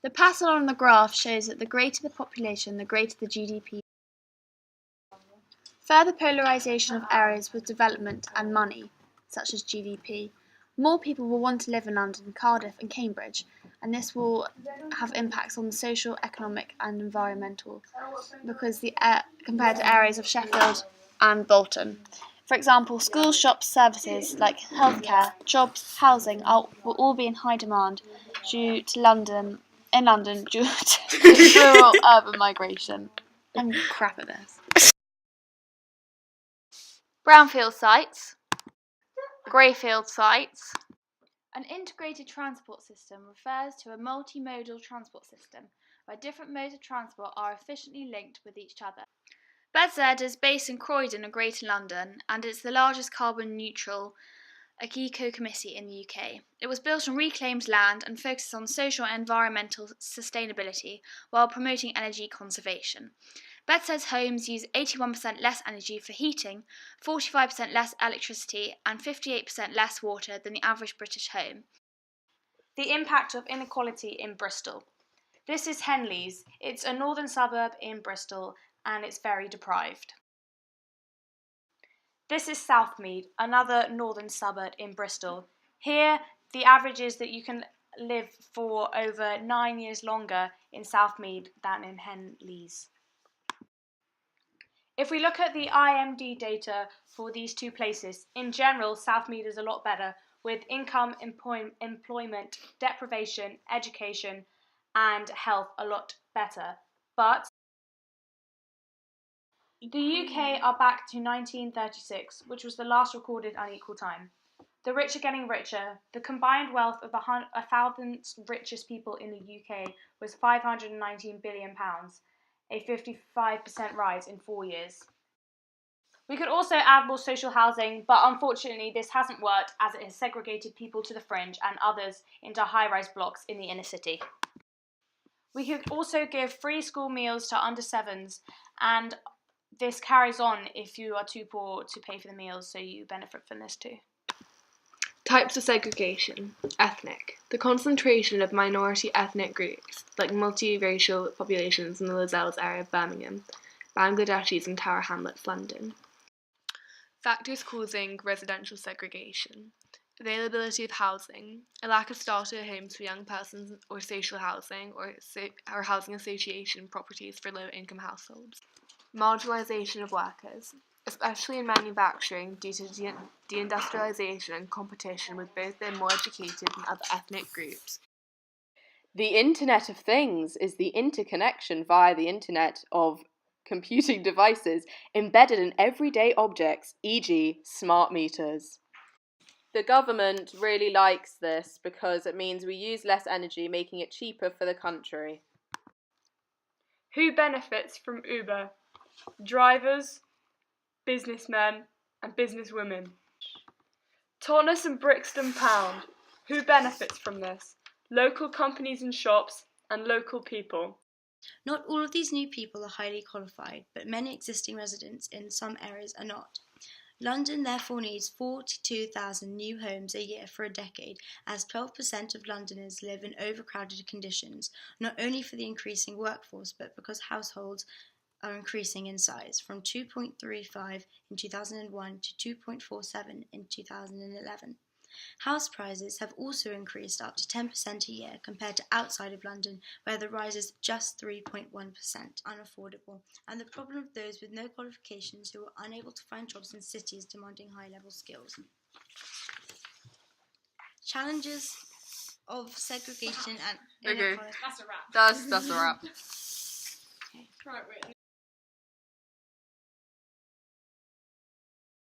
The pattern on the graph shows that the greater the population, the greater the GDP. Further polarisation of areas with development and money, such as GDP. More people will want to live in London, Cardiff and Cambridge, and this will have impacts on the social, economic and environmental compared to areas of Sheffield and Bolton. For example, schools, shops, services like healthcare, jobs, housing will all be in high demand due to London due to rural urban migration. I'm crap at this. Brownfield sites, greyfield sites. An integrated transport system refers to a multimodal transport system where different modes of transport are efficiently linked with each other. BedZ is based in Croydon in Greater London and it's the largest carbon neutral eco-committee in the UK. It was built on reclaimed land and focuses on social and environmental sustainability while promoting energy conservation. BedZ's homes use 81% less energy for heating, 45% less electricity and 58% less water than the average British home. The impact of inequality in Bristol. This is Henleys. It's a northern suburb in Bristol and it's very deprived. This is Southmead, another northern suburb in Bristol. Here, the average is that you can live for over 9 years longer in Southmead than in Henleys. If we look at the IMD data for these two places, in general, Southmead is a lot better with income, employment, deprivation, education, and health a lot better. But the UK are back to 1936, which was the last recorded unequal time. The rich are getting richer. The combined wealth of the 1,000 richest people in the UK was £519 billion, a 55% rise in 4 years. We could also add more social housing, but unfortunately this hasn't worked as it has segregated people to the fringe and others into high-rise blocks in the inner city. We could also give free school meals to under sevens, and this carries on if you are too poor to pay for the meals, so you benefit from this too. Types of segregation. Ethnic. The concentration of minority ethnic groups, like multiracial populations in the Lozells area of Birmingham, Bangladeshis in Tower Hamlets, London. Factors causing residential segregation. Availability of housing, a lack of starter homes for young persons or social housing or housing association properties for low-income households. Marginalisation of workers, especially in manufacturing due to deindustrialisation and competition with both the more educated and other ethnic groups. The Internet of Things is the interconnection via the Internet of computing devices embedded in everyday objects, e.g. smart meters. The government really likes this because it means we use less energy, making it cheaper for the country. Who benefits from Uber? Drivers, businessmen and businesswomen. Tonnes and Brixton Pound. Who benefits from this? Local companies and shops and local people. Not all of these new people are highly qualified, but many existing residents in some areas are not. London therefore needs 42,000 new homes a year for a decade, as 12% of Londoners live in overcrowded conditions, not only for the increasing workforce, but because households are increasing in size, from 2.35 in 2001 to 2.47 in 2011. House prices have also increased up to 10% a year compared to outside of London, where the rise is just 3.1%, unaffordable, and the problem of those with no qualifications who are unable to find jobs in cities demanding high-level skills. Challenges of segregation and inequality. That's a wrap. Okay.